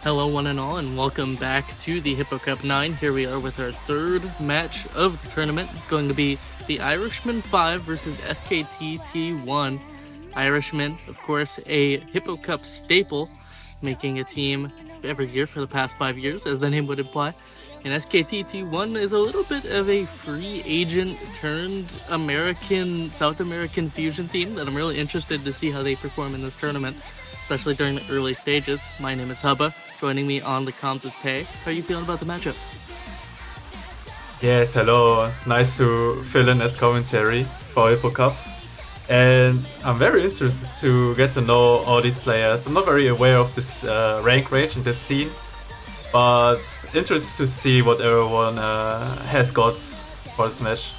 Hello one and all, and welcome back to the Hippo Cup 9. Here we are with our third match of the tournament. It's going to be the Irishmen 5 versus SKT T1. Irishmen, of course, a Hippo Cup staple, making a team every year for the past 5 years, as the name would imply. And SKT T1 is a little bit of a free agent turned South American fusion team that I'm really interested to see how they perform in this tournament, especially during the early stages. My name is Hubba. Joining me on the comms is Tay. How are you feeling about the matchup? Yes, hello. Nice to fill in as commentary for Hippo Cup. And I'm very interested to get to know all these players. I'm not very aware of this rank range in this scene, but interested to see what everyone has got for this match.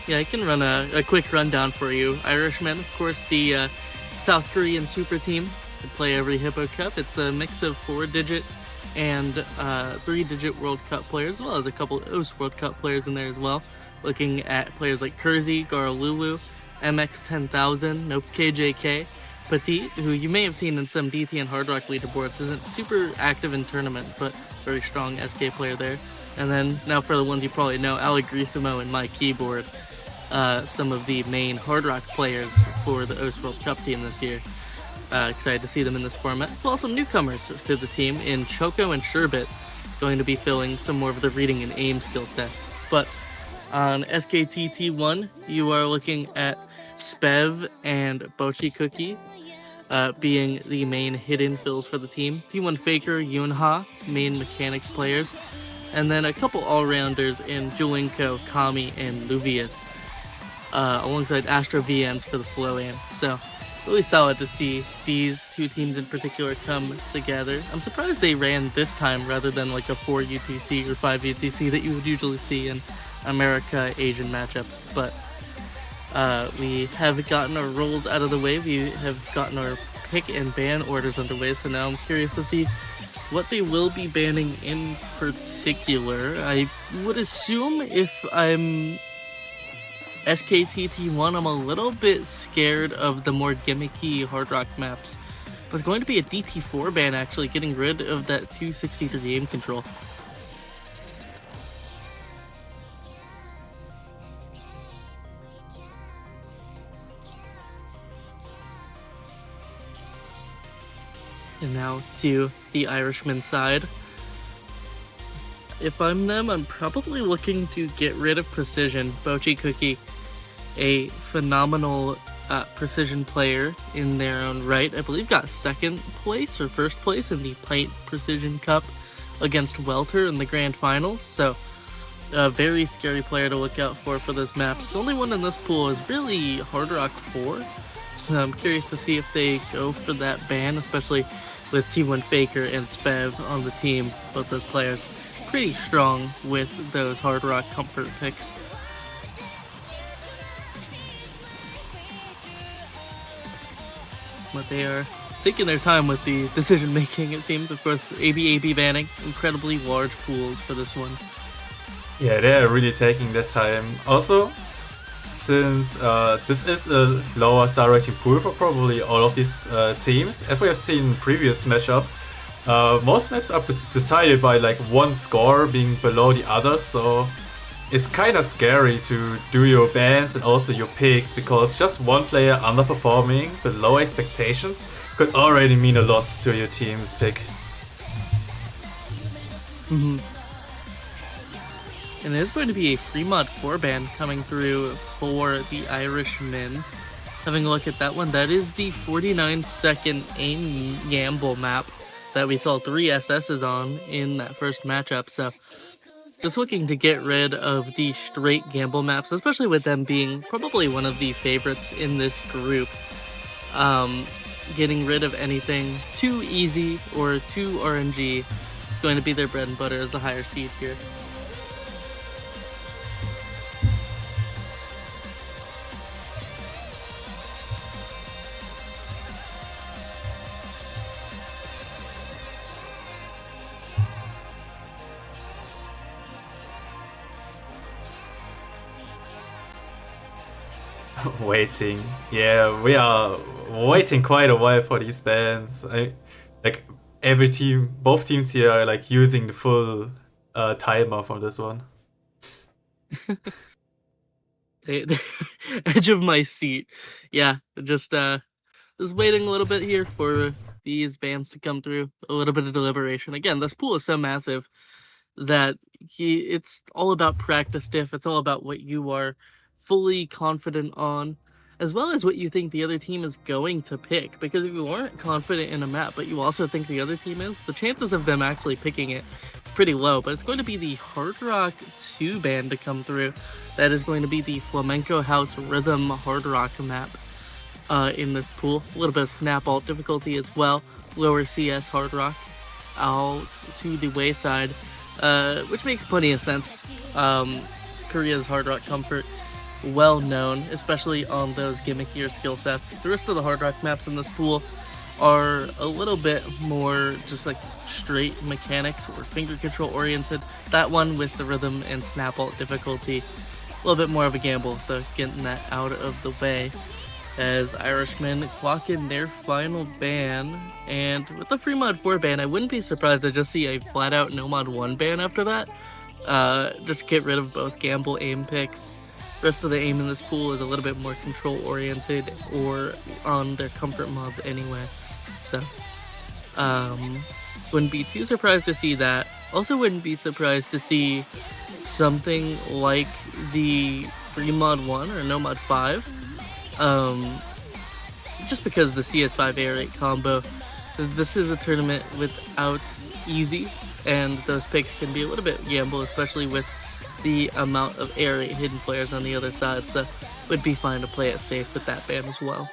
Yeah, I can run a quick rundown for you. Irishmen, of course, the South Korean super team to play every Hippo Cup. It's a mix of 4-digit and 3-digit World Cup players, as well as a couple of OS World Cup players in there as well. Looking at players like Kersey, Garalulu, MX10000, Nope KJK, Petit, who you may have seen in some DT and Hard Rock leaderboards, isn't super active in tournament, but very strong SK player there. And then, now for the ones you probably know, Allegrisimo and My Keyboard, some of the main Hard Rock players for the OS World Cup team this year. Excited to see them in this format, as well as some newcomers to the team in Choco and Sherbet, going to be filling some more of the reading and aim skill sets. But on SKT T1, you are looking at Spev and Bochi Cookie being the main hidden fills for the team. T1 Faker, Yunha, main mechanics players, and then a couple all-rounders in Julinko, Kami, and Luvius, alongside Astro VNs for the flow aim. So really solid to see these two teams in particular come together. I'm surprised they ran this time rather than like a 4 UTC or 5 UTC that you would usually see in America Asian matchups. But we have gotten our roles out of the way. We have gotten our pick and ban orders underway. So now I'm curious to see what they will be banning in particular. I would assume if I'm SKT T1, I'm a little bit scared of the more gimmicky Hard Rock maps. But it's going to be a DT4 ban, actually, getting rid of that 263 aim control. And now to the Irishman side. If I'm them, I'm probably looking to get rid of Precision. Bochi Cookie, a phenomenal precision player in their own right. I believe got second place or first place in the Pint Precision Cup against Welter in the grand finals. So a very scary player to look out for this map. The only one in this pool is really Hard Rock 4. So I'm curious to see if they go for that ban, especially with T1 Faker and Spev on the team. Both those players pretty strong with those Hard Rock comfort picks. But they are taking their time with the decision making, it seems. Of course, AB banning, incredibly large pools for this one. Yeah, they're really taking their time. Also, since this is a lower star rating pool for probably all of these teams, as we have seen in previous matchups, most maps are decided by like one score being below the other, so it's kind of scary to do your bans and also your picks, because just one player underperforming with low expectations could already mean a loss to your team's pick. And there's going to be a free mod 4 ban coming through for the Irishmen. Having a look at that one, that is the 49-second aim gamble map that we saw 3 SSs on in that first matchup. So just looking to get rid of the straight gamble maps, especially with them being probably one of the favorites in this group. Getting rid of anything too easy or too RNG is going to be their bread and butter as the higher seed here. Waiting. Yeah, we are waiting quite a while for these bans. Like every team, both teams here are like using the full timer from this one. They edge of my seat. Yeah, just waiting a little bit here for these bans to come through. A little bit of deliberation. Again, this pool is so massive that it's all about practice diff. It's all about what you are fully confident on, as well as what you think the other team is going to pick. Because if you aren't confident in a map, but you also think the other team is, the chances of them actually picking it is pretty low. But it's going to be the Hard Rock 2 ban to come through. That is going to be the Flamenco House Rhythm Hard Rock map in this pool. A little bit of snap alt difficulty as well. Lower CS Hard Rock out to the wayside. Which makes plenty of sense. Korea's Hard Rock Comfort, well known, especially on those gimmickier skill sets. The rest of the Hard Rock maps in this pool are a little bit more just like straight mechanics or finger control oriented. That one with the rhythm and snap alt difficulty, a little bit more of a gamble, so getting that out of the way. As Irishmen clock in their final ban, and with the free mod 4 ban, I wouldn't be surprised to just see a flat out no mod 1 ban after that. Just get rid of both gamble aim picks. Rest of the aim in this pool is a little bit more control oriented or on their comfort mods anyway. So wouldn't be too surprised to see that. Also wouldn't be surprised to see something like the free mod 1 or no mod 5. Just because the CS5 air rate combo, this is a tournament without easy, and those picks can be a little bit gamble, especially with the amount of air rate hidden players on the other side, so it would be fine to play it safe with that ban as well.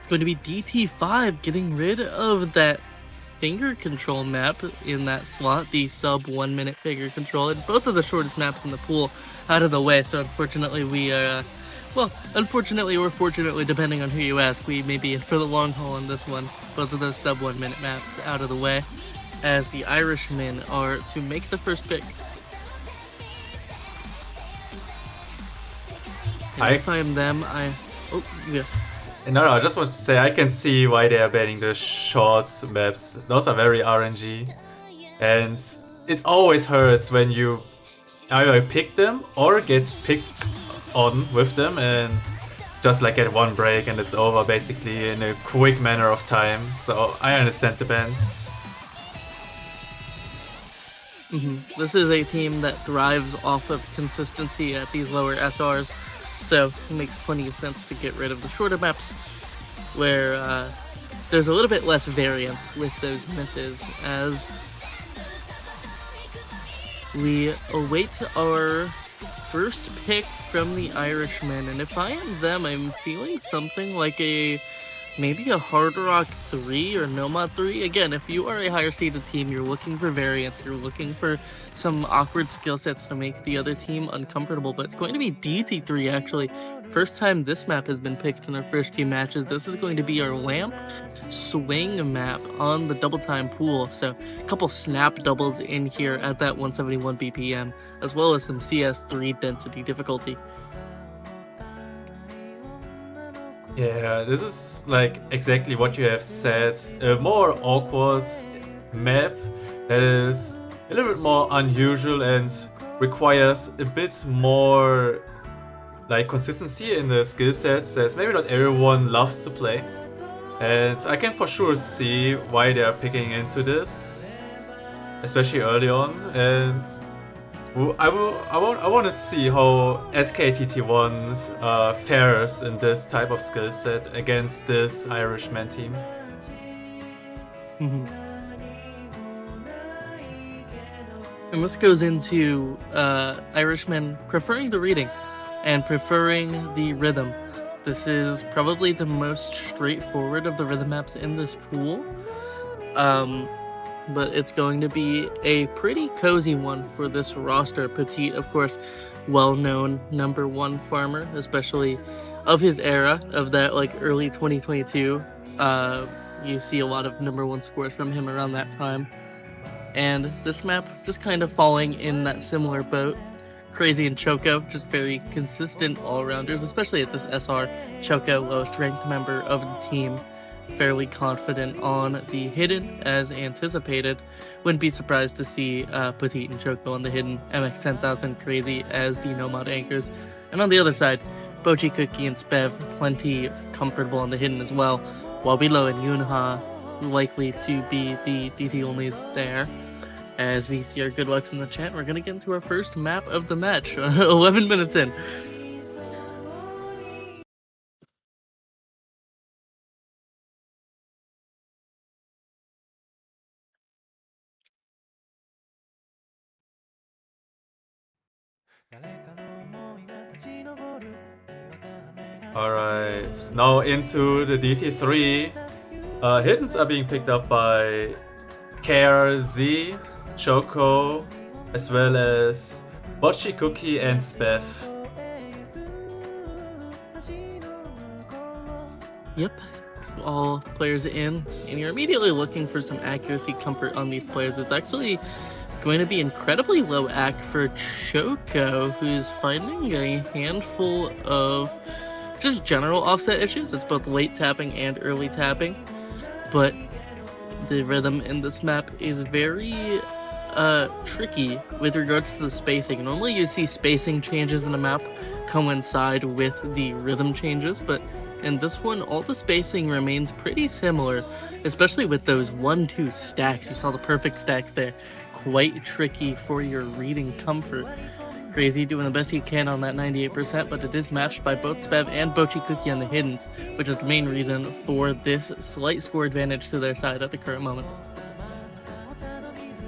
Going to be DT5 getting rid of that finger control map in that slot, the sub 1 minute finger control, and both of the shortest maps in the pool out of the way. So unfortunately we are, unfortunately or fortunately, depending on who you ask, we may be in for the long haul on this one. Both of those sub 1 minute maps out of the way, as the Irishmen are to make the first pick. And if I'm them, yeah. No, I just want to say I can see why they are banning the short maps. Those are very RNG. And it always hurts when you either pick them or get picked on with them and just like get one break and it's over basically in a quick manner of time. So I understand the bans. This is a team that thrives off of consistency at these lower SRs. So it makes plenty of sense to get rid of the shorter maps where there's a little bit less variance with those misses, as we await our first pick from the Irishmen. And if I am them, I'm feeling something like maybe a Hard Rock 3 or No Mod 3. Again, if you are a higher seeded team, you're looking for variance, you're looking for some awkward skill sets to make the other team uncomfortable, but it's going to be DT3 actually. First time this map has been picked in our first few matches. This is going to be our lamp swing map on the double time pool. So a couple snap doubles in here at that 171 BPM, as well as some CS3 density difficulty. Yeah, this is like exactly what you have said. A more awkward map that is a little bit more unusual and requires a bit more like consistency in the skill sets that maybe not everyone loves to play. And I can for sure see why they are picking into this, especially early on. And I want to see how SKT T1 fares in this type of skill set against this Irishman team. And this goes into Irishmen preferring the reading and preferring the rhythm. This is probably the most straightforward of the rhythm maps in this pool. But it's going to be a pretty cozy one for this roster. Petite, of course, well-known #1 farmer, especially of his era, of that like early 2022. You see a lot of #1 scores from him around that time. And this map just kind of falling in that similar boat. Crazy and Choco, just very consistent all-rounders, especially at this SR. Choco, lowest ranked member of the team, fairly confident on the hidden as anticipated. Wouldn't be surprised to see Petite and Choco on the hidden, MX 10,000 Crazy as the Nomad anchors. And on the other side, Bochi, Cookie, and Spev, plenty comfortable on the hidden as well, while Bilo and Yunha likely to be the DT onlys there. As we see our good lucks in the chat, we're going to get into our first map of the match, 11 minutes in. Alright, now into the DT3. Hiddens are being picked up by KRZ, Choco, as well as Bochi, Cookie, and Spev. Yep, all players in, and you're immediately looking for some accuracy comfort on these players. It's actually going to be incredibly low AC for Choco, who's finding a handful of just general offset issues. It's both late tapping and early tapping, but the rhythm in this map is very tricky with regards to the spacing. Normally you see spacing changes in a map coincide with the rhythm changes, but in this one all the spacing remains pretty similar, especially with those 1-2 stacks. You saw the perfect stacks there. Quite tricky for your reading comfort. Crazy doing the best he can on that 98%, but it is matched by both Spev and Bochi, Cookie on the hiddens, which is the main reason for this slight score advantage to their side at the current moment.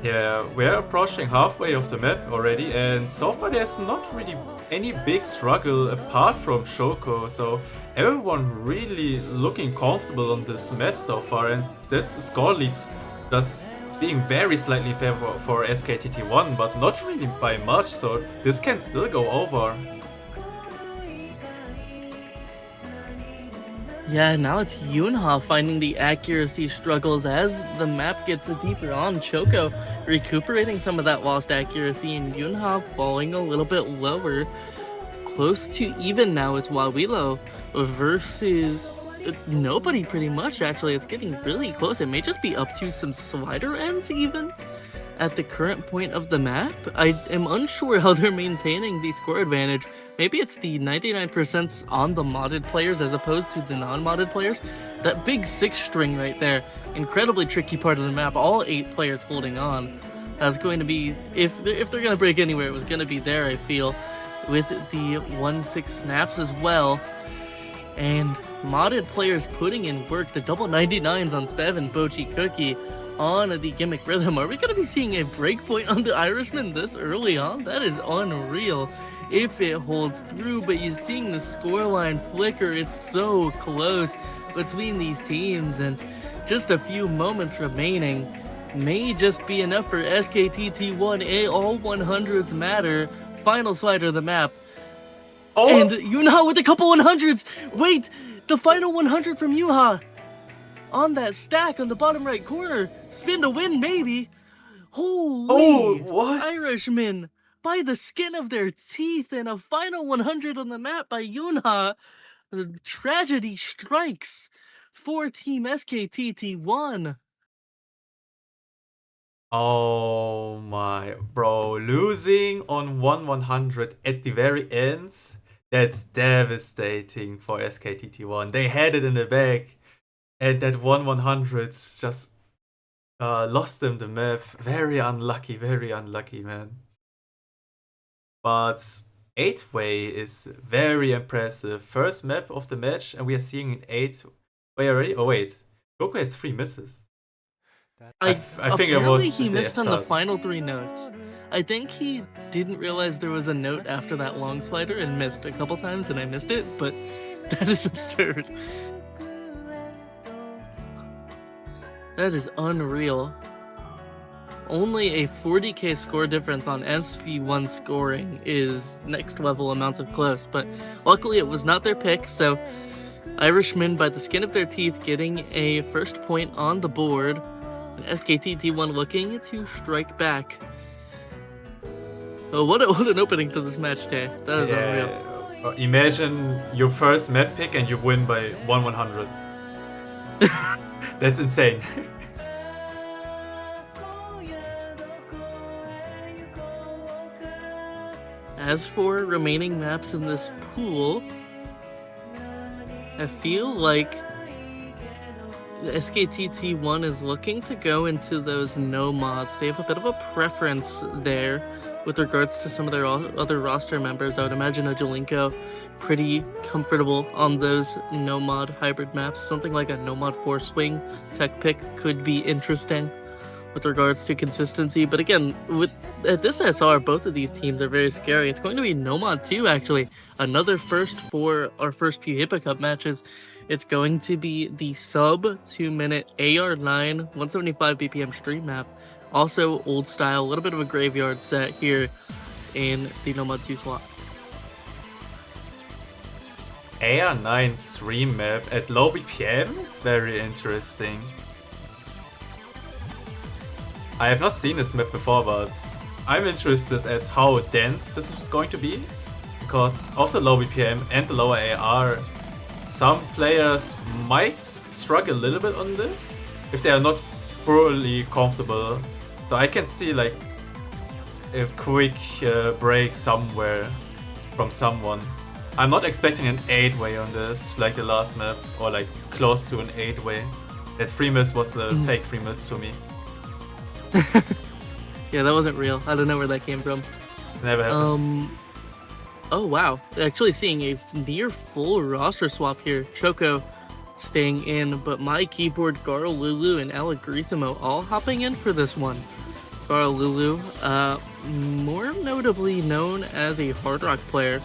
Yeah, we're approaching halfway of the map already, and so far there's not really any big struggle apart from Choco, so everyone really looking comfortable on this map so far, and this score lead just being very slightly favorable for SKT T1, but not really by much, so this can still go over. Yeah, now it's Yunha finding the accuracy struggles as the map gets deeper on. Choco recuperating some of that lost accuracy, and Yunha falling a little bit lower. Close to even now, it's Wawilo versus nobody pretty much, actually. It's getting really close. It may just be up to some slider ends even at the current point of the map. I am unsure how they're maintaining the score advantage. Maybe it's the 99% on the modded players as opposed to the non-modded players. That big 6 string right there, incredibly tricky part of the map. All 8 players holding on. That's going to be, if they're going to break anywhere, it was going to be there, I feel, with the 1-6 snaps as well. And modded players putting in work, the double 99s on Spev and Bochi, Cookie on the gimmick rhythm. Are we going to be seeing a breakpoint on the Irishmen this early on? That is unreal if it holds through, but you're seeing the scoreline flicker. It's so close between these teams, and just a few moments remaining may just be enough for SKT T1. All 100s matter. Final slider of the map. Oh! And Yunha with a couple 100s! Wait! The final 100 from Yunha! On that stack on the bottom right corner. Spin to win, maybe. Holy! Oh, what? Irishmen by the skin of their teeth, and a final 100 on the map by Yunha. The tragedy strikes for Team SKT T1. Oh my, bro, losing on 1-100 at the very end, that's devastating for SKT T1. They had it in the bag, and that 1-100 just lost them the map. Very unlucky, man. But 8-way is very impressive. First map of the match, and we are seeing an 8-way already. Oh wait, Goku has 3 misses. I think it was he missed on the final 3 notes. I think he didn't realize there was a note after that long slider and missed a couple times, and I missed it, but that is absurd. That is unreal. only a 40k score difference on SV1 scoring is next level amounts of close, but luckily it was not their pick, so Irishmen by the skin of their teeth getting a first point on the board, and SKT T1 looking to strike back. Oh, what an opening to this match, Tay. That is unreal. Imagine your first map pick and you win by 1/100. That's insane. As for remaining maps in this pool, I feel like SKT T1 is looking to go into those no mods. They have a bit of a preference there with regards to some of their other roster members. I would imagine Ojolinko pretty comfortable on those no mod hybrid maps. Something like a no mod 4 swing tech pick could be interesting with regards to consistency. But again, at this SR, both of these teams are very scary. It's going to be no mod 2 actually. Another first for our first few Hippo Cup matches. It's going to be the sub 2-minute AR9 175 BPM stream map. Also old style, a little bit of a graveyard set here in the no mod 2 slot. AR9 stream map at low BPM is very interesting. I have not seen this map before, but I'm interested at how dense this is going to be. Because of the low BPM and the lower AR, some players might struggle a little bit on this if they are not thoroughly comfortable. So I can see like a quick break somewhere from someone. I'm not expecting an 8-way on this, like the last map, or like close to an 8-way. That 3-miss was a fake 3-miss to me. Yeah, that wasn't real. I don't know where that came from. Never happens. Oh wow, actually seeing a near full roster swap here. Choco staying in, but my keyboard, Garl Lulu and Allegrisimo all hopping in for this one. Garl Lulu, more notably known as a hard rock player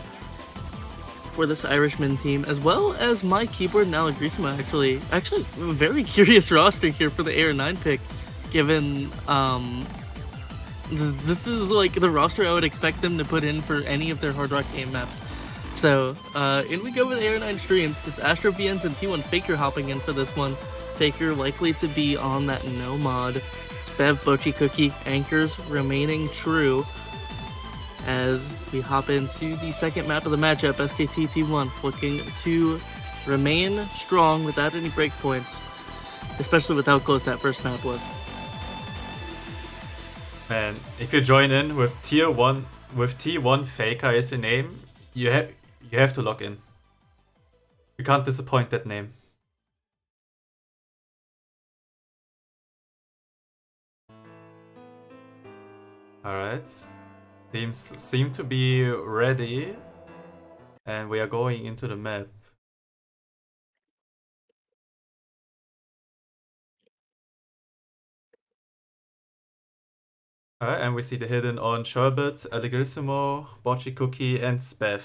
for this Irishman team, as well as my keyboard and Allegrisimo actually a very curious roster here for the AR9 pick, given this is like the roster I would expect them to put in for any of their hard rock game maps. So in we go with AR9 streams. It's Astro VNs and T1 Faker hopping in for this one. Faker likely to be on that no mod. Spev, Bochi Cookie, anchors remaining true as we hop into the second map of the matchup. SKT T1 looking to remain strong without any breakpoints, especially with how close that first map was. Man, if you join in with tier 1 with T1 Faker as your name, you have to log in. You can't disappoint that name. Alright. Teams seem to be ready. And we are going into the map. Alright, and we see the hidden on Sherbet, Allegrisimo, Bochi Cookie, and Spev.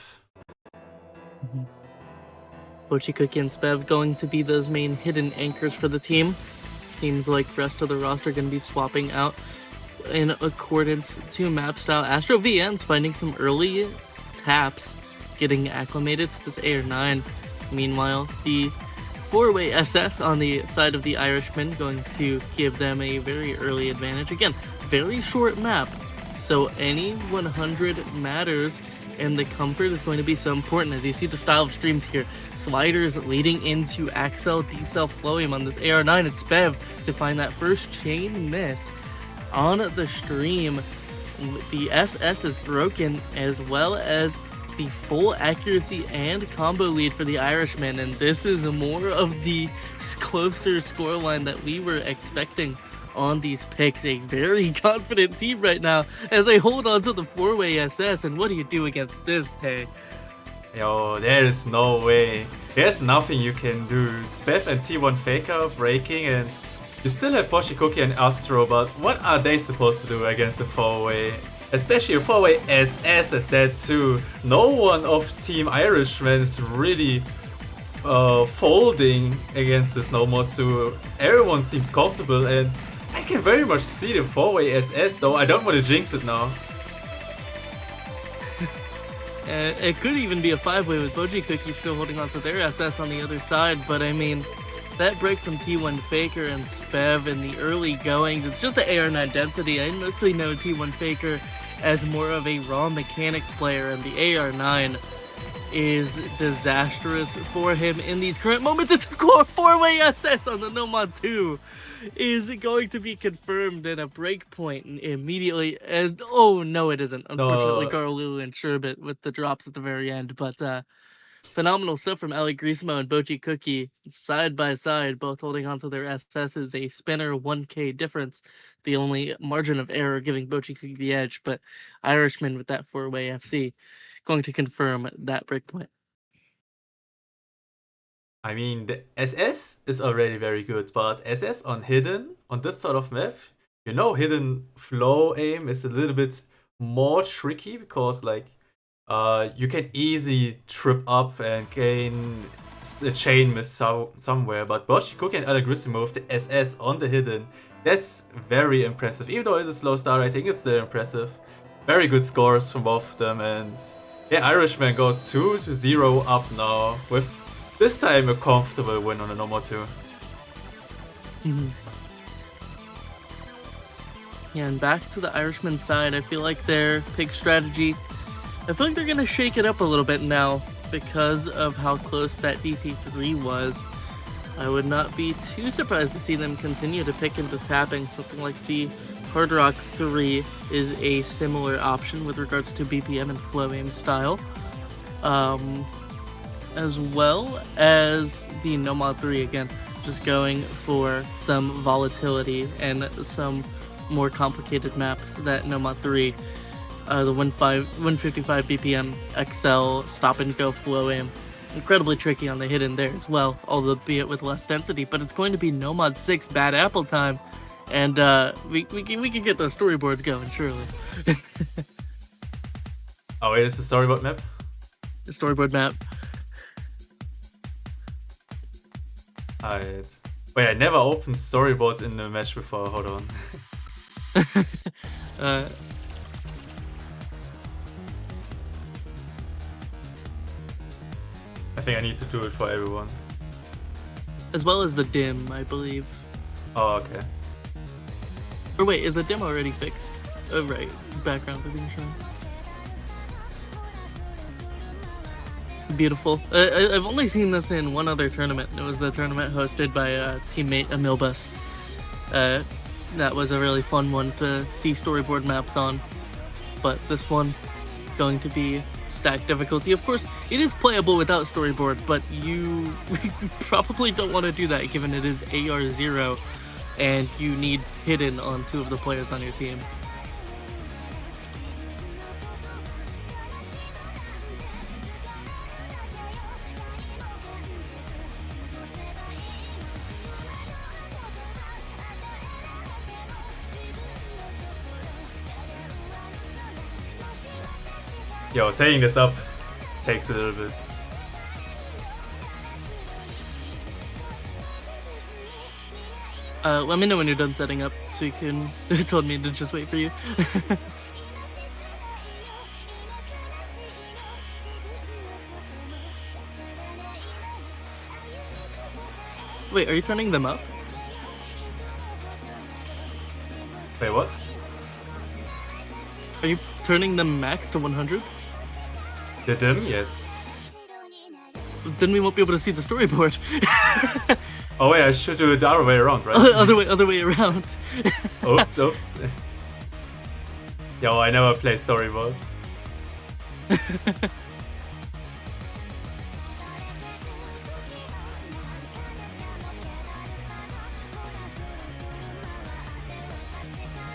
Bochi Cookie and Spev going to be those main hidden anchors for the team. Seems like the rest of the roster going to be swapping out in accordance to map style. Astro VN's finding some early taps, getting acclimated to this AR9. Meanwhile, the 4-way SS on the side of the Irishmen going to give them a very early advantage. Again, very short map, so any 100 matters, and the comfort is going to be so important. As you see the style of streams here, sliders leading into Axel, decel flowing on this AR9. It's Spev to find that first chain miss on the stream. The SS is broken, as well as the full accuracy and combo lead for the Irishmen, and this is more of the closer scoreline that we were expecting on these picks. A very confident team right now as they hold on to the 4-way SS. And what do you do against this, Tay? Yo, there is no way. There's nothing you can do. Spev and T1 Faker breaking, and you still have Bochi Cookie and Astro, but what are they supposed to do against the 4-way? Especially a 4-way SS at that too. No one of Team Irishman is really folding against this no mod 2. Everyone seems comfortable, and I can very much see the 4-way SS though. I don't want to jinx it now. It could even be a 5-way with Boji Cookie still holding on to their SS on the other side, but I mean, that break from T1 Faker and Spev in the early goings, it's just the AR9 density. I mostly know T1 Faker as more of a raw mechanics player, and the AR9 is disastrous for him in these current moments. It's a core 4-way SS on the Nomad 2 is going to be confirmed in a breakpoint immediately as oh no it isn't, unfortunately. Garlu and Sherbet with the drops at the very end, but phenomenal stuff from Ali Grismo and Boji Cookie side by side, both holding onto their SSs, a spinner 1k difference, the only margin of error giving Boji Cookie the edge, but Irishman with that 4-way FC going to confirm that breakpoint. I mean, the SS is already very good, but SS on Hidden, on this sort of map, you know, Hidden flow aim is a little bit more tricky because, like, you can easily trip up and gain a chain miss somewhere, but Boji Cookie and Allegrisimo with the SS on the Hidden, that's very impressive. Even though it's a slow star rating, it's still impressive. Very good scores from both of them, and yeah, Irishmen go 2-0 up now with this time a comfortable win on the Nomad 2. Yeah, and back to the Irishman side, I feel like their pick strategy, I feel like they're going to shake it up a little bit now because of how close that DT3 was. I would not be too surprised to see them continue to pick into tapping. Something like the Hard Rock 3 is a similar option with regards to BPM and flow aim style. As well as the Nomad 3 again, just going for some volatility and some more complicated maps. That Nomad 3, the 155 BPM XL stop and go flow aim, incredibly tricky on the Hidden there as well, albeit with less density, but it's going to be Nomad 6 Bad Apple time, and we can get those storyboards going, surely. Oh wait, it's the storyboard map? The storyboard map. Alright. Wait, I never opened storyboard in the match before, hold on. I think I need to do it for everyone. As well as the dim, I believe. Oh, okay. Or wait, is the dim already fixed? Oh right, backgrounds are being shown. Beautiful. I've only seen this in one other tournament. It was the tournament hosted by teammate Emilbus. That was a really fun one to see storyboard maps on. But this one, going to be stacked difficulty. Of course, it is playable without storyboard, but you probably don't want to do that given it is AR0 and you need Hidden on 2 of the players on your team. Yo, setting this up takes a little bit. Let me know when you're done setting up so you can... It told me to just wait for you. Wait, are you turning them up? Wait, what? Are you turning them max to 100? The dim? Yes. Then we won't be able to see the storyboard. Oh wait, I should do it the other way around, right? Other way around. Oops, oops. Yo, I never play storyboard.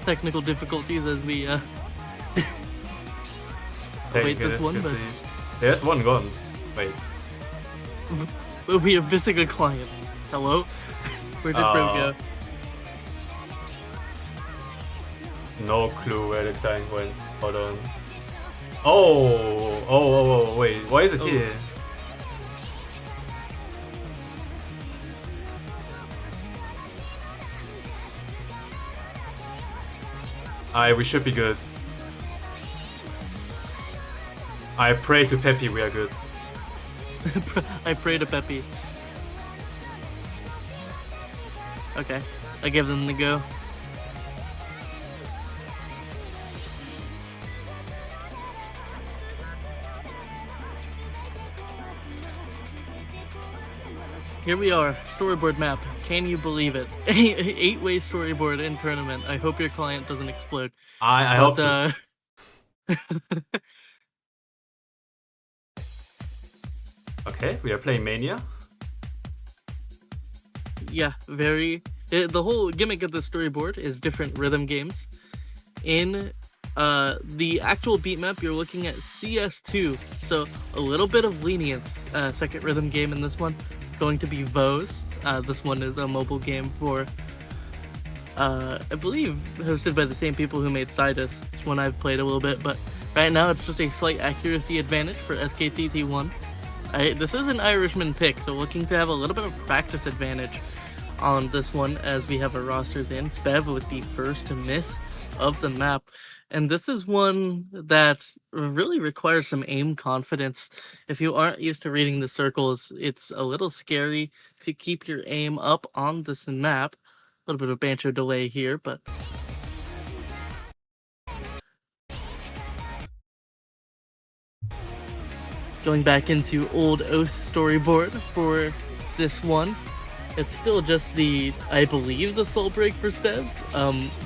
Technical difficulties as we wait this one, but there's one gone. Wait. We are missing a client. Hello? Where did Bro go? No clue where the client went. Hold on. Oh, wait. Why is it here? We should be good. I pray to Peppy we are good. I pray to Peppy. Okay, I give them the go. Here we are, storyboard map. Can you believe it? 8-way storyboard in tournament. I hope your client doesn't explode. I hope so. Okay, we are playing Mania. Yeah, the whole gimmick of the storyboard is different rhythm games. In the actual beat map, you're looking at CS2, so a little bit of lenience. Second rhythm game in this one, going to be Vos. This one is a mobile game for, I believe, hosted by the same people who made Sidus. It's one I've played a little bit, but right now it's just a slight accuracy advantage for SKT T1. This is an Irishman pick, so looking to have a little bit of practice advantage on this one as we have our rosters in. Spev with the first miss of the map. And this is one that really requires some aim confidence. If you aren't used to reading the circles, it's a little scary to keep your aim up on this map. A little bit of banjo delay here, but going back into old OS storyboard for this one. It's still just I believe the soul break for Spev.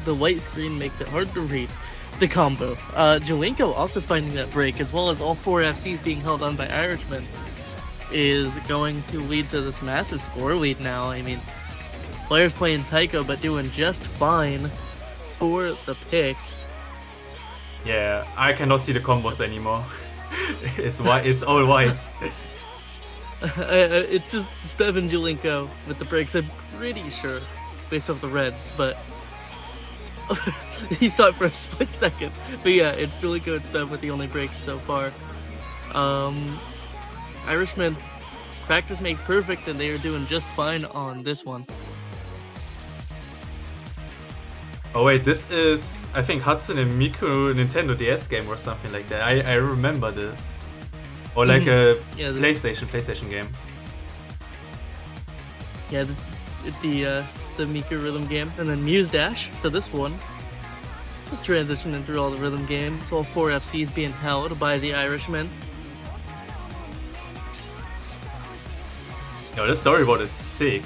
The white screen makes it hard to read the combo. Jalenko also finding that break, as well as all 4 FCs being held on by Irishmen, is going to lead to this massive score lead now. I mean, players playing Taiko, but doing just fine for the pick. Yeah, I cannot see the combos anymore. It's white. It's all white. It's just Spev and Jalenko with the breaks, I'm pretty sure, based off the reds, but he saw it for a split second. But yeah, it's Jalenko and Spev with the only breaks so far. Irishman, practice makes perfect, and they are doing just fine on this one. Oh wait, this is, I think, Hatsune Miku Nintendo DS game or something like that. I remember this. Or like a PlayStation game. Yeah, the Miku rhythm game. And then Muse Dash for this one. Just transitioning through all the rhythm games. All 4 FCs being held by the Irishmen. Yo, this storyboard is sick.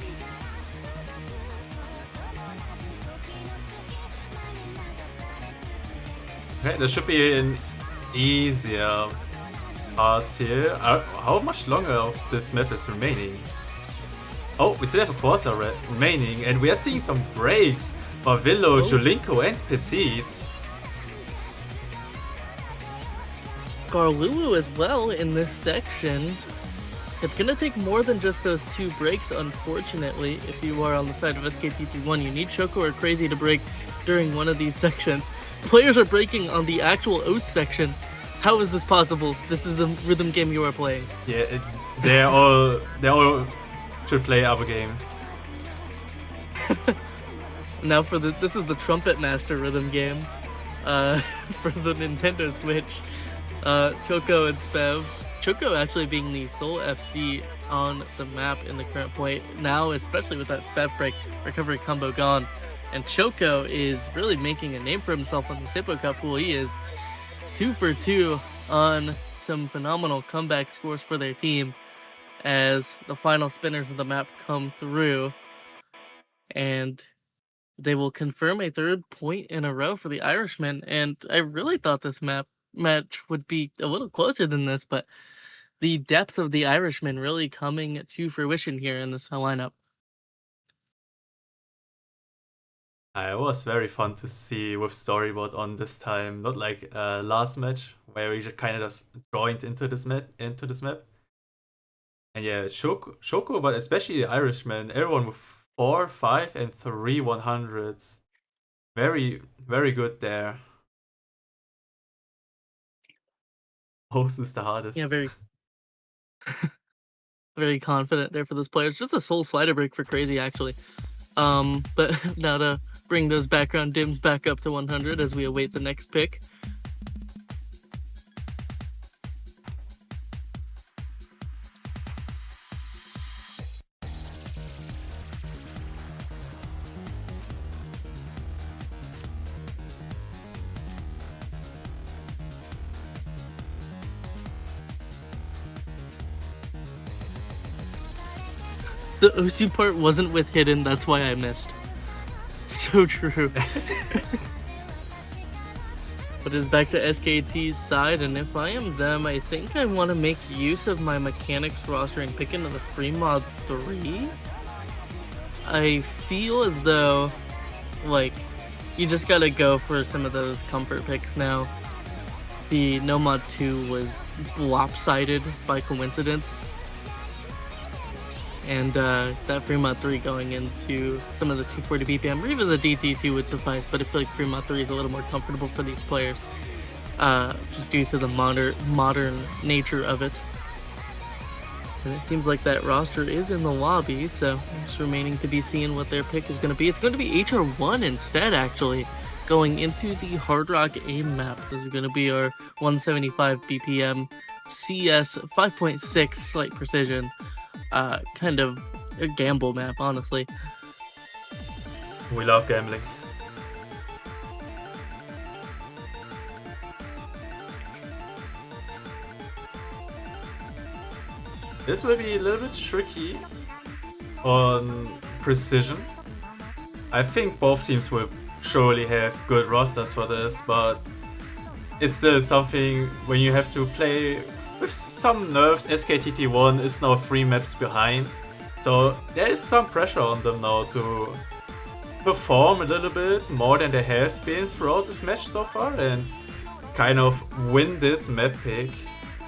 Okay, there should be an easier parts here. How much longer of this map is remaining? Oh, we still have a quarter remaining, and we are seeing some breaks for Willow, Jalenko, and Petite. Garlulu as well in this section. It's going to take more than just those 2 breaks, unfortunately. If you are on the side of SKT T1, you need Choco or Crazy to break during one of these sections. Players are breaking on the actual OS section. How is this possible? This is the rhythm game you are playing. Yeah, they all should play other games. Now this is the Trumpet Master rhythm game for the Nintendo Switch. Choco and Spev. Choco actually being the sole FC on the map in the current point now, especially with that Spev break recovery combo gone. And Choco is really making a name for himself on this Hippo Cup pool. He is 2 for 2 on some phenomenal comeback scores for their team as the final spinners of the map come through. And they will confirm a 3rd point in a row for the Irishmen. And I really thought this match would be a little closer than this, but the depth of the Irishmen really coming to fruition here in this lineup. It was very fun to see with storyboard on this time, not like last match where we just kind of just joined into this map. And yeah, Shoko, but especially the Irishman, everyone with 4, 5, and 3 100s. Very, very good there. Host is the hardest. Yeah, very confident there for this player. It's just a soul slider break for Crazy, actually. But now to bring those background dims back up to 100 as we await the next pick. The OC part wasn't with hidden, that's why I missed. So true. But it's back to SKT's side, and if I am them, I think I want to make use of my mechanics roster and pick into the free mod 3. I feel as though, like, you just gotta go for some of those comfort picks now. The no mod 2 was lopsided by coincidence. And that free mod 3 going into some of the 240 BPM, or even the DT2 would suffice, but I feel like free mod 3 is a little more comfortable for these players, just due to the modern nature of it. And it seems like that roster is in the lobby, so it's remaining to be seen what their pick is going to be. It's going to be HR1 instead, actually, going into the Hard Rock AIM map. This is going to be our 175 BPM CS 5.6 slight precision. Kind of a gamble map, honestly. We love gambling. This will be a little bit tricky on precision. I think both teams will surely have good rosters for this, but it's still something when you have to play with some nerves. SKT T1 is now 3 maps behind, so there is some pressure on them now to perform a little bit more than they have been throughout this match so far and kind of win this map pick,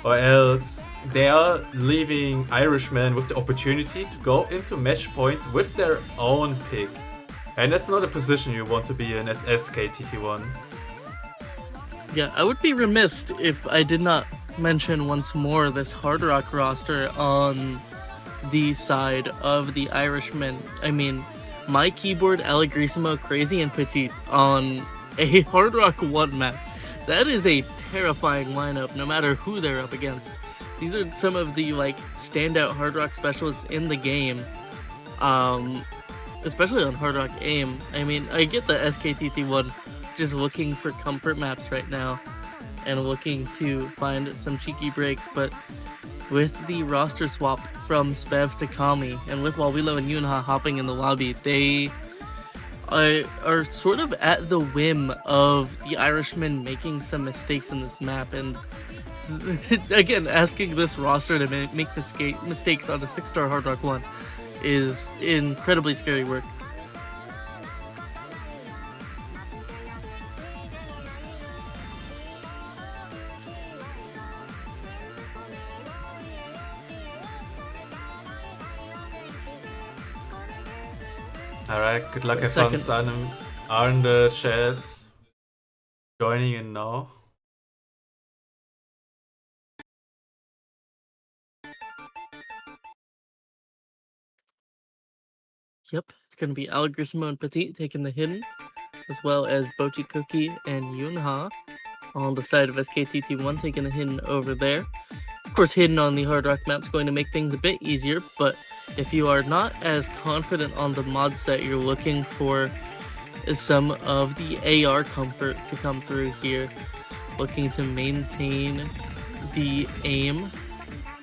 or else they are leaving Irishmen with the opportunity to go into match point with their own pick, and that's not a position you want to be in as SKT T1. Yeah, I would be remiss if I did not mention once more this Hard Rock roster on the side of the Irishmen. I mean, my keyboard, Allegrissimo, Crazy, and Petite on a Hard Rock 1 map. That is a terrifying lineup, no matter who they're up against. These are some of the, like, standout Hard Rock specialists in the game, especially on Hard Rock AIM. I mean, I get the SKT T1 just looking for comfort maps right now and looking to find some cheeky breaks, but with the roster swap from Spev to Kami, and with Walwilo and Yunha hopping in the lobby, they are sort of at the whim of the Irishmen making some mistakes in this map, and again, asking this roster to make mistakes on a 6-star Hard Rock 1 is incredibly scary work. Alright, good luck, Evans are in the chats joining in now. Yep, it's going to be Allegrissimo and Petite taking the hidden, as well as Bochi Cookie and Yunha on the side of SKT T1 taking the hidden over there. Of course, hidden on the Hard Rock map is going to make things a bit easier, but if you are not as confident on the mod set, you're looking for some of the AR comfort to come through here, looking to maintain the aim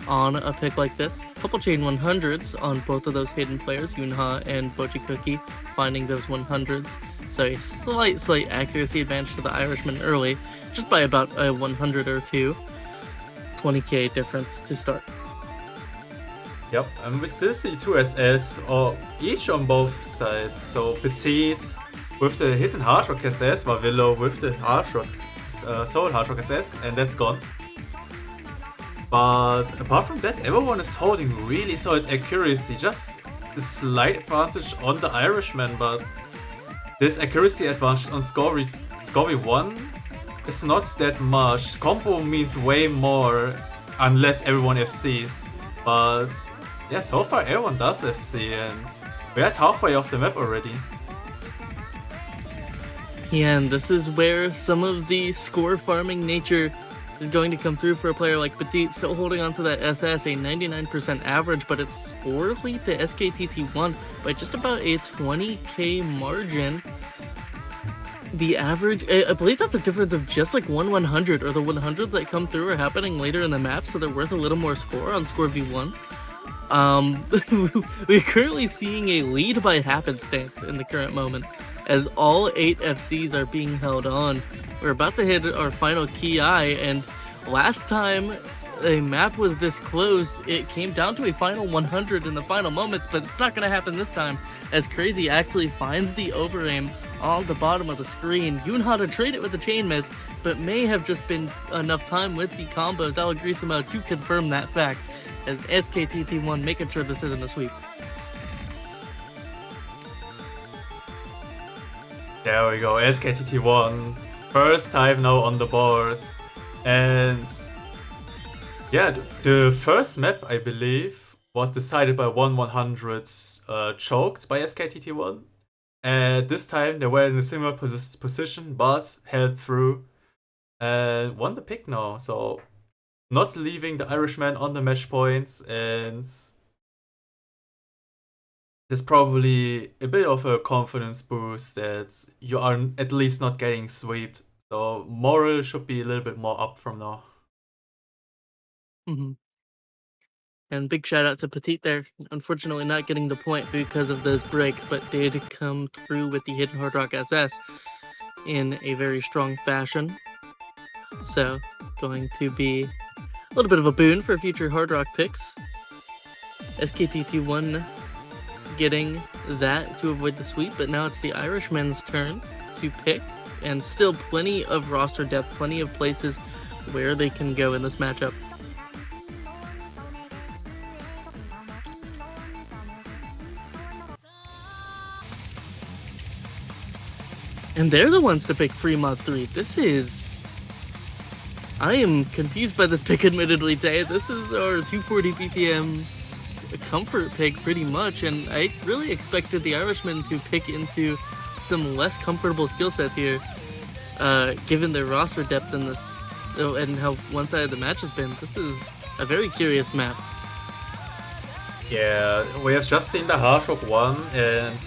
on a pick like this. Couple chain 100s on both of those hidden players, Yunha and Bochi Cookie, finding those 100s. So a slight accuracy advantage to the Irishmen early, just by about a 100 or two. 20k difference to start. Yep, and we still see 2 SS, or each on both sides. So Petite with the hidden Hard Rock SS, Walwilo with the Hard Rock, Soul Hard Rock SS, and that's gone. But apart from that, everyone is holding really solid accuracy, just a slight advantage on the Irishman, but this accuracy advantage on Scorby 1 is not that much. Combo means way more unless everyone FCs, but yeah, so far everyone does FC and we're at halfway off the map already. Yeah, and this is where some of the score farming nature is going to come through for a player like Petit, still holding on to that SS, a 99% average, but it's score lead to SKT T1 by just about a 20k margin. The average, I believe that's a difference of just like 1/100, or the 100s that come through are happening later in the map, so they're worth a little more score on score V1. We're currently seeing a lead by happenstance in the current moment, as all 8 FCs are being held on. We're about to hit our final key eye, and last time a map was this close, it came down to a final 100 in the final moments, but it's not going to happen this time, as Crazy actually finds the overaim on the bottom of the screen. Yunha to trade it with the chain miss, but may have just been enough time with the combos Alagrisimo to confirm that fact, as SKT T1 making sure this isn't a sweep. There we go, SKT T1, first time now on the boards. And yeah, the first map, I believe, was decided by 1/100 choked by SKT T1. And this time they were in a similar position, but held through and won the pick now. So not leaving the Irishmen on the match points, and there's probably a bit of a confidence boost that you are at least not getting swept. So morale should be a little bit more up from now. Mm-hmm. And big shout out to Petit there. Unfortunately not getting the point because of those breaks, but did come through with the hidden Hard Rock SS in a very strong fashion. So going to be a little bit of a boon for future Hard Rock picks. SKT T1 getting that to avoid the sweep, but now it's the Irishmen's turn to pick, and still plenty of roster depth, plenty of places where they can go in this matchup. And they're the ones to pick free mod 3. This is... I am confused by this pick, admittedly, Tay. This is our 240 BPM comfort pick, pretty much, and I really expected the Irishmen to pick into some less comfortable skill sets here, given their roster depth in this, and how one-sided the match has been. This is a very curious map. Yeah, we have just seen the Hard Rock 1, and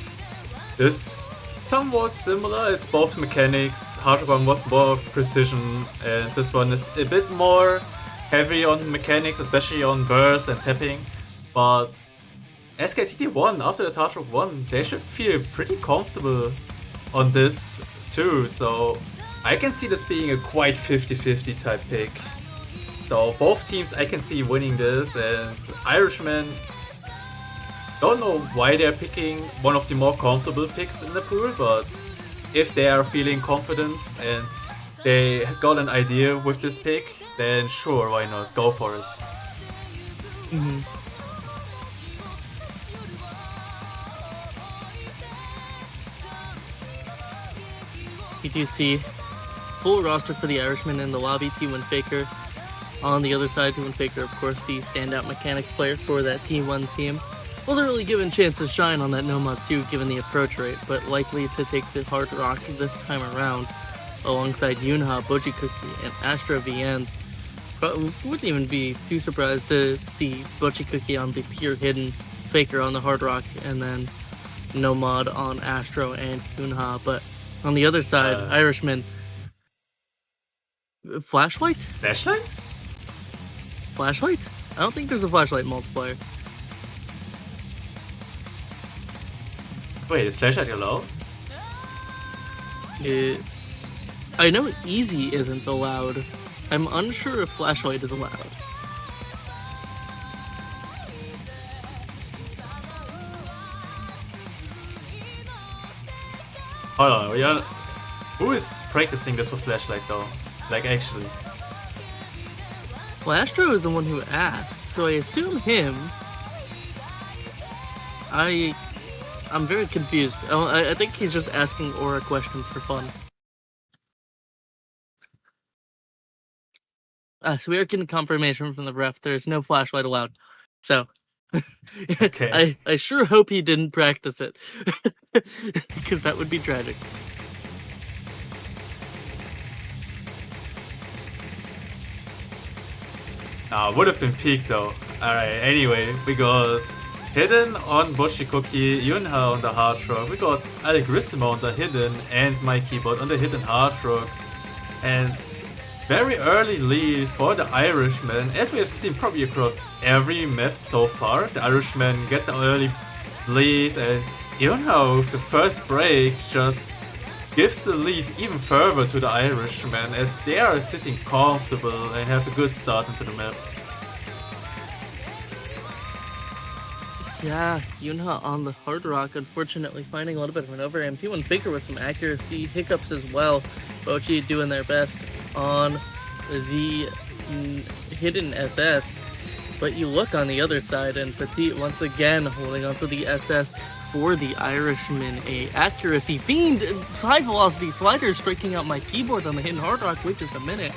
it's somewhat similar. It's both mechanics. Hard Rock 1 was more of precision, and this one is a bit more heavy on mechanics, especially on burst and tapping. But SKT T1, after this Hard Rock 1, they should feel pretty comfortable on this too. So I can see this being a quite 50-50 type pick. So both teams I can see winning this, and Irishmen, don't know why they're picking one of the more comfortable picks in the pool, but if they are feeling confident and they got an idea with this pick, then sure, why not? Go for it. Mm-hmm. You do see full roster for the Irishmen in the lobby. T1 Faker on the other side. T1 Faker, of course, the standout mechanics player for that T1 team. Wasn't really given a chance to shine on that no mod 2 given the approach rate, but likely to take the Hard Rock this time around alongside Yunha, Boji Cookie, and Astro VNs. But wouldn't even be too surprised to see Boji Cookie on the pure hidden, Faker on the Hard Rock, and then no mod on Astro and Yunha. But on the other side, Irishman. Flashlight? Flashlight? Flashlight? I don't think there's a flashlight multiplier. Wait, is flashlight allowed? I know easy isn't allowed. I'm unsure if flashlight is allowed. Hold on, who is practicing this with flashlight though? Like actually? Well, Astro is the one who asked, so I assume him. I'm very confused. I think he's just asking Aura questions for fun. So we are getting confirmation from the ref. There's no flashlight allowed. So, okay. I sure hope he didn't practice it, because that would be tragic. Would have been peak though. Alright, anyway, we got Hidden on Boshikoki, Yunha on the Hard Rock, we got Irishmen on the Hidden, and my keyboard on the Hidden Hard Rock. And very early lead for the Irishmen, as we have seen probably across every map so far. The Irishmen get the early lead, and Yunha with the first break just gives the lead even further to the Irishmen, as they are sitting comfortable and have a good start into the map. Yeah, Yunha on the Hard Rock, unfortunately finding a little bit of an overhand. T1 Faker with some accuracy, hiccups as well. Bochi doing their best on the hidden SS. But you look on the other side, and Petit once again holding onto the SS for the Irishmen. A accuracy fiend, high velocity slider striking out my keyboard on the hidden Hard Rock. Wait just a minute.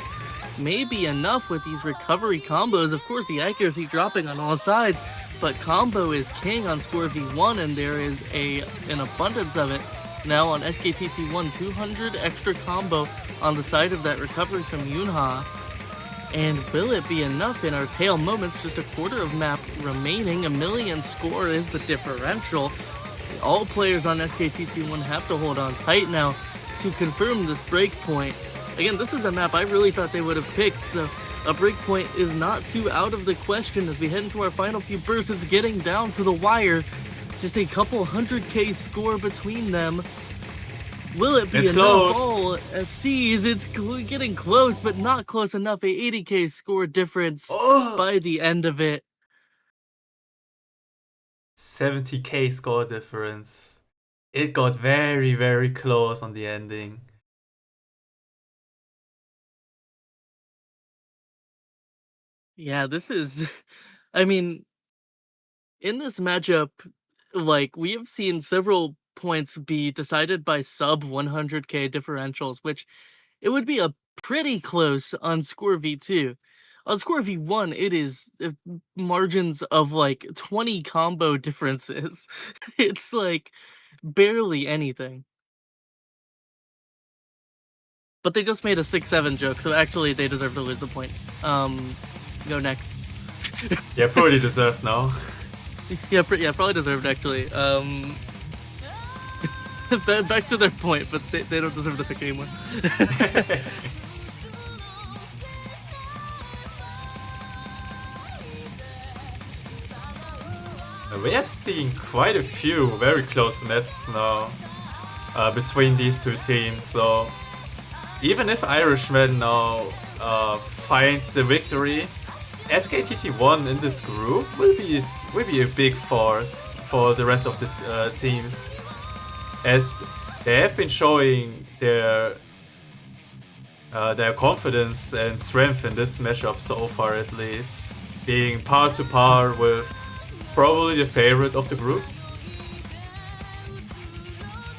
Maybe enough with these recovery combos. Of course, the accuracy dropping on all sides, but combo is king on Score V1, and there is an abundance of it. Now on SKT T1, 200 extra combo on the side of that recovery from Yunha. And will it be enough in our tail moments? Just a quarter of map remaining. 1 million score is the differential. All players on SKT T1 have to hold on tight now to confirm this breakpoint. Again, this is a map I really thought they would have picked, so a breakpoint is not too out of the question as we head into our final few bursts. It's getting down to the wire. Just a couple 100k score between them. Will it be it's enough? Close. All FCs, it's getting close, but not close enough. A 80k score difference by the end of it. 70k score difference. It got very, very close on the ending. Yeah, this is, I mean, in this matchup, like, we have seen several points be decided by sub 100k differentials, which it would be a pretty close on Score V2. On Score V1, it is margins of like 20 combo differences. It's like barely anything. But they just made a 6-7 joke, so actually they deserve to lose the point. Go next. Yeah, pretty deserved now. Yeah, probably deserved actually. Back to their point, but they don't deserve the pick anymore. We have seen quite a few very close maps now between these two teams, so even if Irishmen now finds the victory, SKT T1 in this group will be a big force for the rest of the teams, as they have been showing their confidence and strength in this matchup so far, at least being par to par with probably the favorite of the group.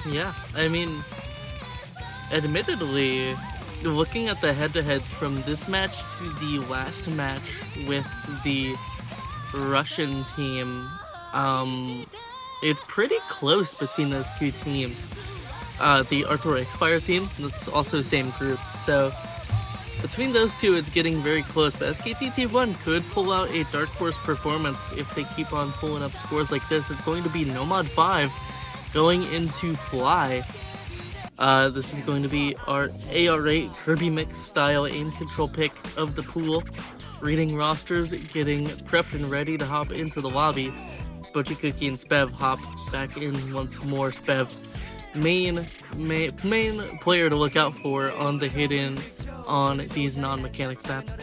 Yeah, I mean, admittedly, looking at the head-to-heads from this match to the last match with the Russian team, it's pretty close between those two teams. The Arthur X-Fire team, that's also same group, so between those two it's getting very close, but SKT T1 could pull out a Dark Horse performance if they keep on pulling up scores like this. It's going to be Nomad 5 going into Fly. This is going to be our AR8 Kirby Mix style aim control pick of the pool. Reading rosters, getting prepped and ready to hop into the lobby. Bochikuki and Spev hop back in once more. Spev's main player to look out for on the hidden on these non-mechanics maps.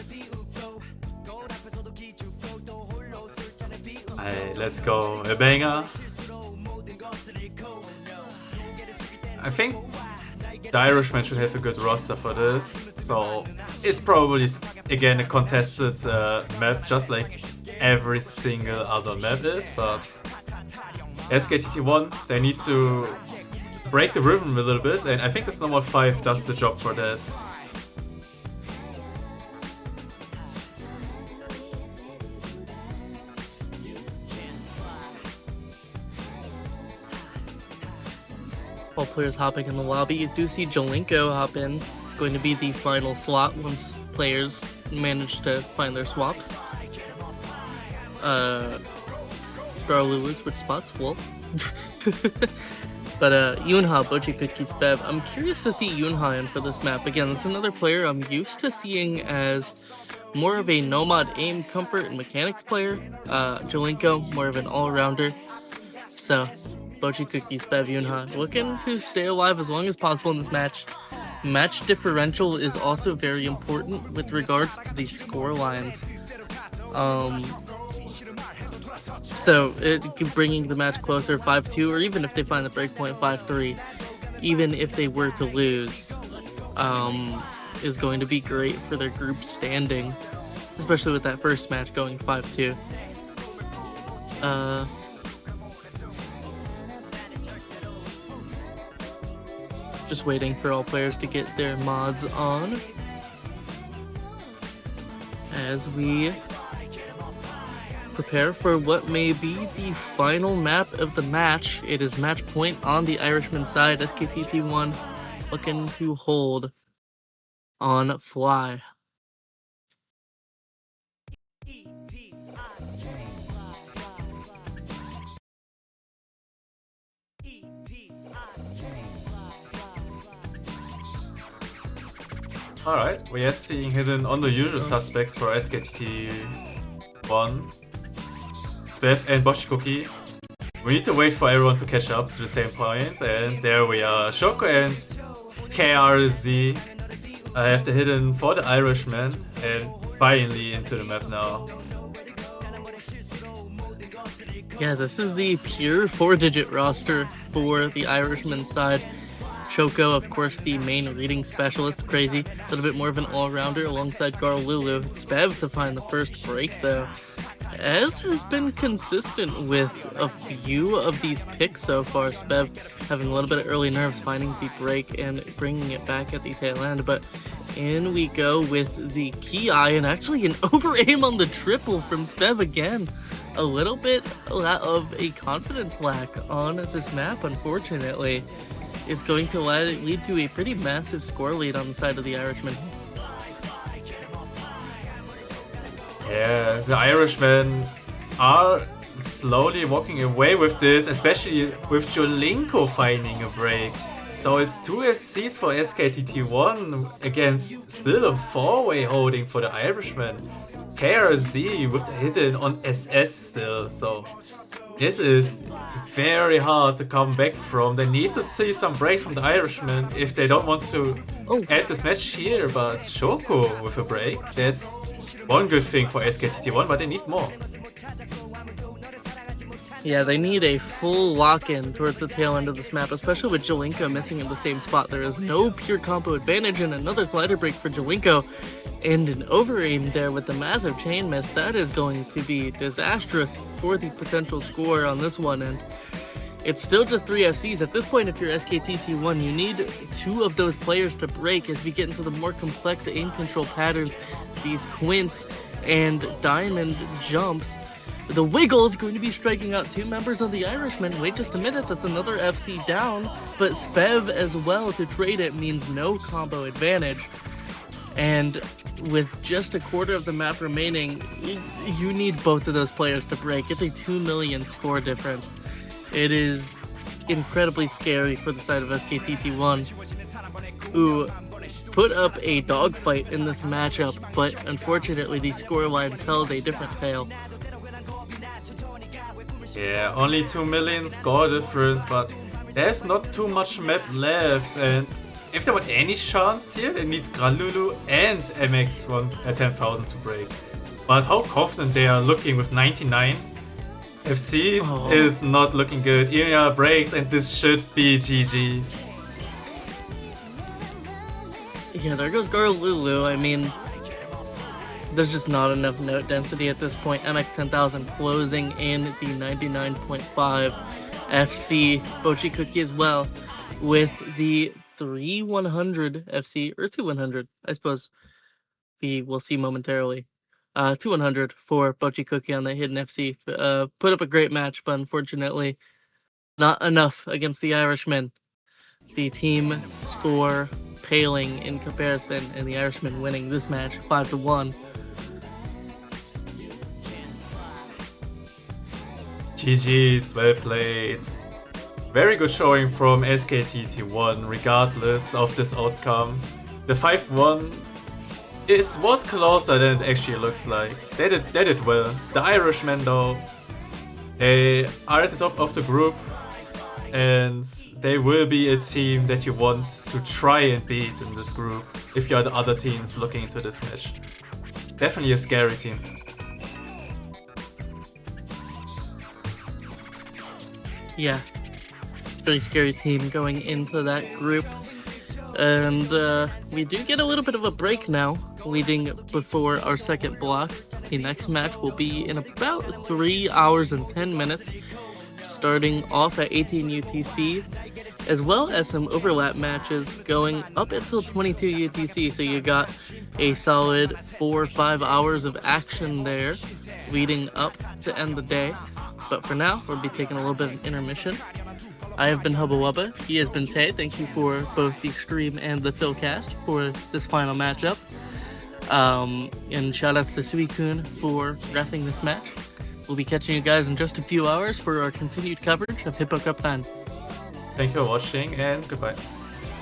Alright, let's go. A banger. I think the Irishmen should have a good roster for this, so it's probably again a contested map, just like every single other map is, but SKT T1, they need to break the rhythm a little bit, and I think this Nomad 5 does the job for that. All players hopping in the lobby. You do see Jolinko hop in. It's going to be the final slot once players managed to find their swaps. Garlulu switch spots, Wolf. But Yunha, Bochi Cookies, Bev. I'm curious to see Yunha in for this map. Again, it's another player I'm used to seeing as more of a Nomad aim, comfort, and mechanics player. Jalinko, more of an all-rounder. So, Bochi Cookies, Bev, Yunha, looking to stay alive as long as possible in this match. Match differential is also very important with regards to the score lines. So bringing the match closer, 5-2, or even if they find the breakpoint 5-3, even if they were to lose, is going to be great for their group standing, especially with that first match going 5-2. Just waiting for all players to get their mods on as we prepare for what may be the final map of the match. It is match point on the Irishman side. SKT T1 looking to hold on Fly. Alright, we are seeing hidden on the usual suspects for SKT T1. Spev and Boshikoki. We need to wait for everyone to catch up to the same point, and there we are. Shoko and KRZ have the hidden for the Irishman, and finally into the map now. Yeah, this is the pure 4-digit roster for the Irishman side. Choco, of course, the main reading specialist, crazy. A little bit more of an all-rounder alongside Garlulu. Spev to find the first break, though. Ez has been consistent with a few of these picks so far. Spev having a little bit of early nerves, finding the break and bringing it back at the tail end. But in we go with the Ki, and actually an over-aim on the triple from Spev again. A little bit of a confidence lack on this map, unfortunately. It's going to lead to a pretty massive score lead on the side of the Irishman. Yeah, the Irishmen are slowly walking away with this, especially with Jolinko finding a break. So it's 2 FCs for SKT T1 against still a 4-way holding for the Irishmen. KRZ with the hidden on SS still, so this is very hard to come back from. They need to see some breaks from the Irishmen if they don't want to end this match here, but Shoko with a break, that's one good thing for SKT T1, but they need more. Yeah, they need a full lock-in towards the tail end of this map, especially with Jalinko missing in the same spot. There is no pure combo advantage, and another slider break for Jalinko, and an over-aim there with the massive chain miss. That is going to be disastrous for the potential score on this one, and it's still just 3 FCs. At this point, if you're SKT T1, you need 2 of those players to break as we get into the more complex aim control patterns, these quints and diamond jumps. The Wiggle is going to be striking out 2 members of the Irishman. Wait just a minute, that's another FC down, but Spev as well to trade it means no combo advantage. And with just a quarter of the map remaining, you need both of those players to break. It's a 2 million score difference. It is incredibly scary for the side of SKT T1, who put up a dogfight in this matchup, but unfortunately the scoreline tells a different tale. Yeah, only 2 million score difference, but there's not too much map left, and if there were any chance here, they need Granlulu and MX 10,000 to break. But how confident they are looking with 99 FCs is not looking good. Iria breaks, and this should be GG's. Yeah, there goes Garlulu. I mean, there's just not enough note density at this point. MX 10,000 closing in the 99.5 FC. Bochi Cookie as well with the 3-100 FC, or 2-100, I suppose we will see momentarily. 2-100 for Bochi Cookie on the hidden FC. Put up a great match, but unfortunately not enough against the Irishmen. The team score paling in comparison, and the Irishmen winning this match 5-1. GG's, well played. Very good showing from SKT T1 regardless of this outcome. The 5-1 was closer than it actually looks like. They did well. The Irishmen though, they are at the top of the group and they will be a team that you want to try and beat in this group if you're the other teams looking into this match. Definitely a scary team. Yeah, very scary team going into that group. And we do get a little bit of a break now, leading before our second block. The next match will be in about 3 hours and 10 minutes, starting off at 18 UTC, as well as some overlap matches going up until 22 UTC. So you got a solid 4 or 5 hours of action there, leading up to end the day. But for now, we'll be taking a little bit of intermission. I have been Hubba Wubba. He has been Tay. Thank you for both the stream and the Philcast for this final matchup. And shoutouts to Suikun for reffing this match. We'll be catching you guys in just a few hours for our continued coverage of Hippo Cup 10. Thank you for watching and goodbye.